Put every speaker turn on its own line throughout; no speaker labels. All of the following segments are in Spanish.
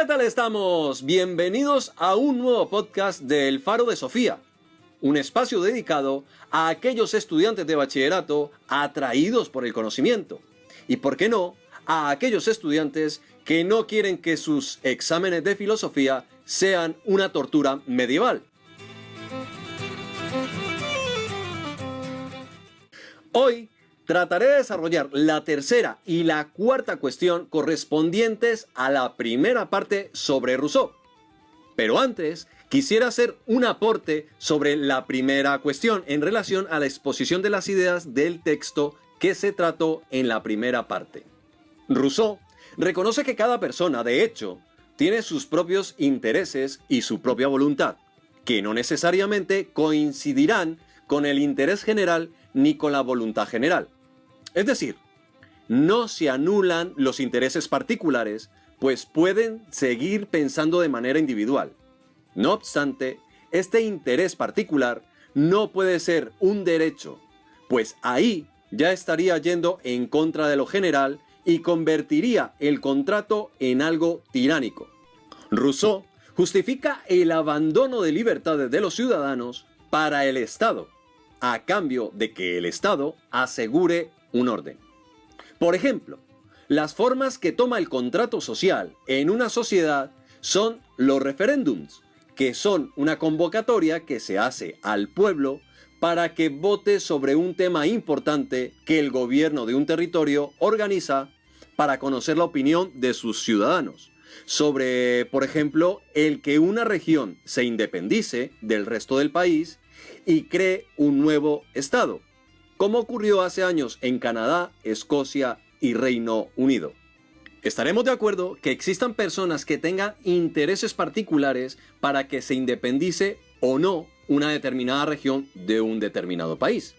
¿Qué tal estamos? Bienvenidos a un nuevo podcast del Faro de Sofía, un espacio dedicado a aquellos estudiantes de bachillerato atraídos por el conocimiento y, por qué no, a aquellos estudiantes que no quieren que sus exámenes de filosofía sean una tortura medieval. Hoy trataré de desarrollar la tercera y la cuarta cuestión correspondientes a la primera parte sobre Rousseau. Pero antes, quisiera hacer un aporte sobre la primera cuestión en relación a la exposición de las ideas del texto que se trató en la primera parte. Rousseau reconoce que cada persona, de hecho, tiene sus propios intereses y su propia voluntad, que no necesariamente coincidirán con el interés general ni con la voluntad general. Es decir, no se anulan los intereses particulares, pues pueden seguir pensando de manera individual. No obstante, este interés particular no puede ser un derecho, pues ahí ya estaría yendo en contra de lo general y convertiría el contrato en algo tiránico. Rousseau justifica el abandono de libertades de los ciudadanos para el Estado, a cambio de que el Estado asegure un orden. Por ejemplo, las formas que toma el contrato social en una sociedad son los referéndums, que son una convocatoria que se hace al pueblo para que vote sobre un tema importante que el gobierno de un territorio organiza para conocer la opinión de sus ciudadanos, sobre, por ejemplo, el que una región se independice del resto del país y cree un nuevo estado, como ocurrió hace años en Canadá, Escocia y Reino Unido. Estaremos de acuerdo que existan personas que tengan intereses particulares para que se independice o no una determinada región de un determinado país.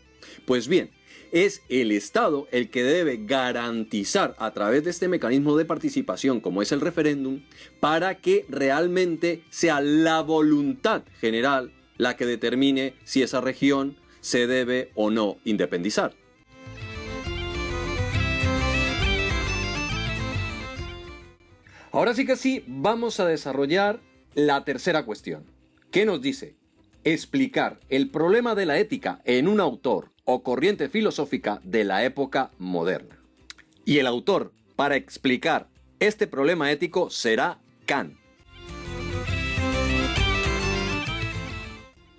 Pues bien, es el Estado el que debe garantizar a través de este mecanismo de participación, como es el referéndum, para que realmente sea la voluntad general la que determine si esa región se debe o no independizar. Ahora sí, vamos a desarrollar la tercera cuestión. ¿Qué nos dice? Explicar el problema de la ética en un autor o corriente filosófica de la época moderna. Y el autor para explicar este problema ético será Kant.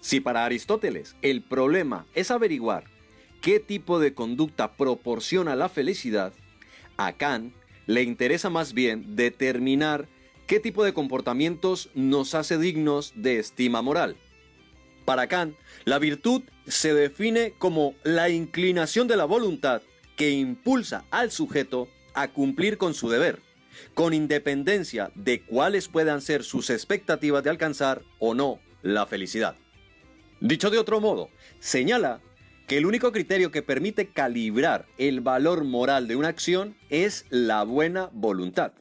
Si para Aristóteles el problema es averiguar qué tipo de conducta proporciona la felicidad, a Kant le interesa más bien determinar qué tipo de comportamientos nos hace dignos de estima moral. Para Kant, la virtud se define como la inclinación de la voluntad que impulsa al sujeto a cumplir con su deber, con independencia de cuáles puedan ser sus expectativas de alcanzar o no la felicidad. Dicho de otro modo, señala que el único criterio que permite calibrar el valor moral de una acción es la buena voluntad,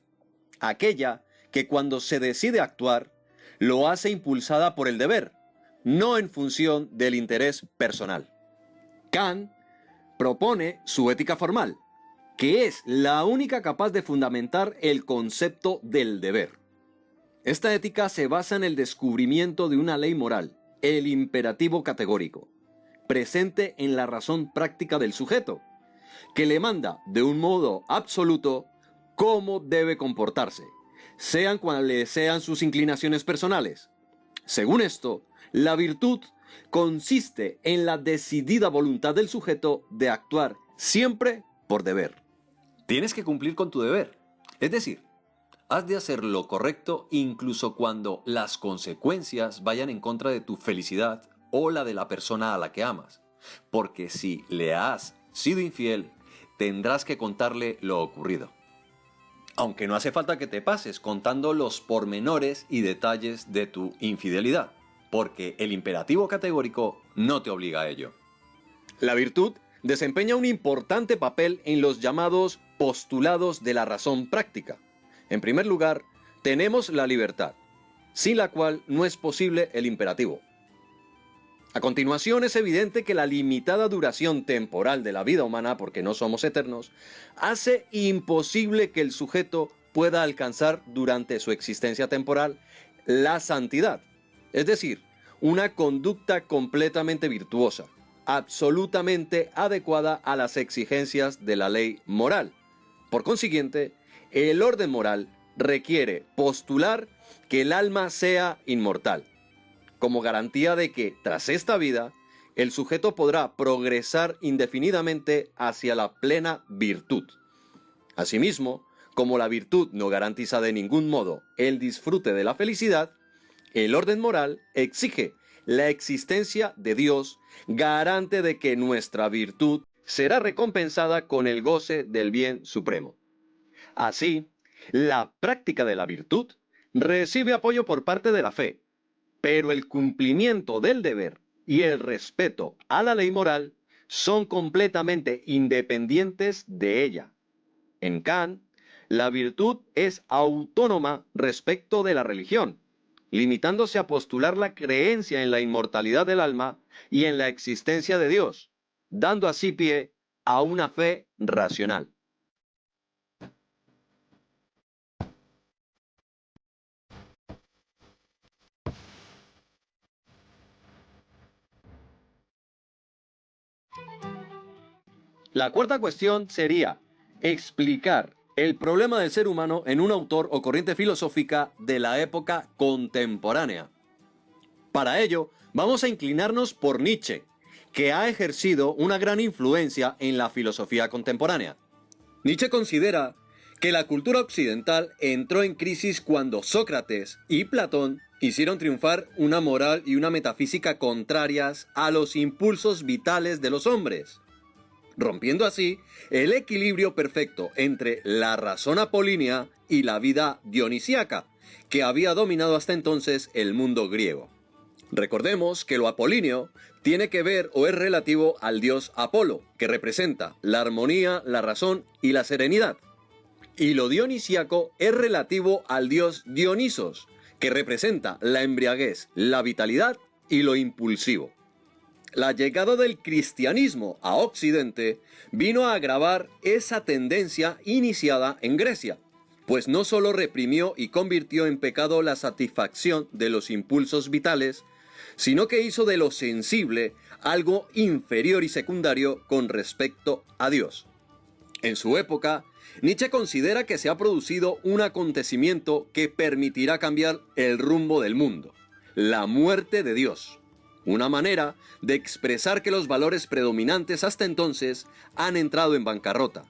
aquella que cuando se decide actuar, lo hace impulsada por el deber, no en función del interés personal. Kant propone su ética formal, que es la única capaz de fundamentar el concepto del deber. Esta ética se basa en el descubrimiento de una ley moral, el imperativo categórico, presente en la razón práctica del sujeto, que le manda de un modo absoluto cómo debe comportarse, sean cuales sean sus inclinaciones personales. Según esto, la virtud consiste en la decidida voluntad del sujeto de actuar siempre por deber. Tienes que cumplir con tu deber, es decir, has de hacer lo correcto incluso cuando las consecuencias vayan en contra de tu felicidad o la de la persona a la que amas. Porque si le has sido infiel, tendrás que contarle lo ocurrido. Aunque no hace falta que te pases contando los pormenores y detalles de tu infidelidad, porque el imperativo categórico no te obliga a ello. La virtud desempeña un importante papel en los llamados postulados de la razón práctica. En primer lugar, tenemos la libertad, sin la cual no es posible el imperativo. A continuación, es evidente que la limitada duración temporal de la vida humana, porque no somos eternos, hace imposible que el sujeto pueda alcanzar durante su existencia temporal la santidad, es decir, una conducta completamente virtuosa, absolutamente adecuada a las exigencias de la ley moral. Por consiguiente, el orden moral requiere postular que el alma sea inmortal, como garantía de que, tras esta vida, el sujeto podrá progresar indefinidamente hacia la plena virtud. Asimismo, como la virtud no garantiza de ningún modo el disfrute de la felicidad, el orden moral exige la existencia de Dios, garante de que nuestra virtud será recompensada con el goce del bien supremo. Así, la práctica de la virtud recibe apoyo por parte de la fe, pero el cumplimiento del deber y el respeto a la ley moral son completamente independientes de ella. En Kant, la virtud es autónoma respecto de la religión, limitándose a postular la creencia en la inmortalidad del alma y en la existencia de Dios, dando así pie a una fe racional. La cuarta cuestión sería explicar el problema del ser humano en un autor o corriente filosófica de la época contemporánea. Para ello, vamos a inclinarnos por Nietzsche, que ha ejercido una gran influencia en la filosofía contemporánea. Nietzsche considera que la cultura occidental entró en crisis cuando Sócrates y Platón hicieron triunfar una moral y una metafísica contrarias a los impulsos vitales de los hombres, rompiendo así el equilibrio perfecto entre la razón apolínea y la vida dionisíaca, que había dominado hasta entonces el mundo griego. Recordemos que lo apolíneo tiene que ver o es relativo al dios Apolo, que representa la armonía, la razón y la serenidad. Y lo dionisíaco es relativo al dios Dionisos, que representa la embriaguez, la vitalidad y lo impulsivo. La llegada del cristianismo a Occidente vino a agravar esa tendencia iniciada en Grecia, pues no solo reprimió y convirtió en pecado la satisfacción de los impulsos vitales, sino que hizo de lo sensible algo inferior y secundario con respecto a Dios. En su época, Nietzsche considera que se ha producido un acontecimiento que permitirá cambiar el rumbo del mundo: la muerte de Dios. Una manera de expresar que los valores predominantes hasta entonces han entrado en bancarrota.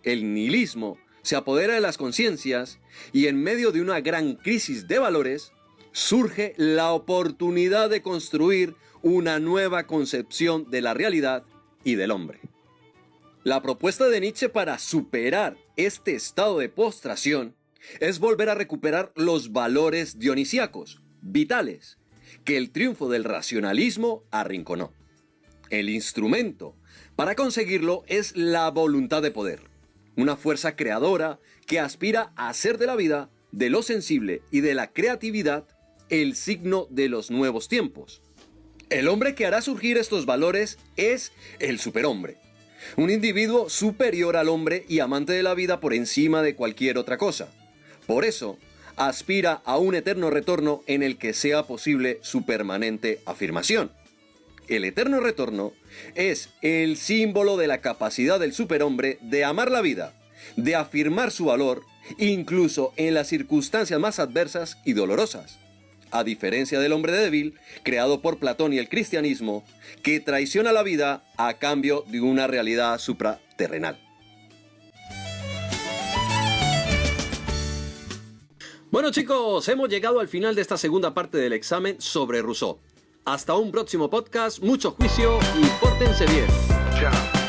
El nihilismo se apodera de las conciencias y en medio de una gran crisis de valores surge la oportunidad de construir una nueva concepción de la realidad y del hombre. La propuesta de Nietzsche para superar este estado de postración es volver a recuperar los valores dionisíacos, vitales, que el triunfo del racionalismo arrinconó. El instrumento para conseguirlo es la voluntad de poder, una fuerza creadora que aspira a hacer de la vida, de lo sensible y de la creatividad el signo de los nuevos tiempos. El hombre que hará surgir estos valores es el superhombre, un individuo superior al hombre y amante de la vida por encima de cualquier otra cosa. Por eso, aspira a un eterno retorno en el que sea posible su permanente afirmación. El eterno retorno es el símbolo de la capacidad del superhombre de amar la vida, de afirmar su valor, incluso en las circunstancias más adversas y dolorosas. A diferencia del hombre débil, creado por Platón y el cristianismo, que traiciona la vida a cambio de una realidad supraterrenal. Bueno chicos, hemos llegado al final de esta segunda parte del examen sobre Rousseau. Hasta un próximo podcast, mucho juicio y pórtense bien. Chao.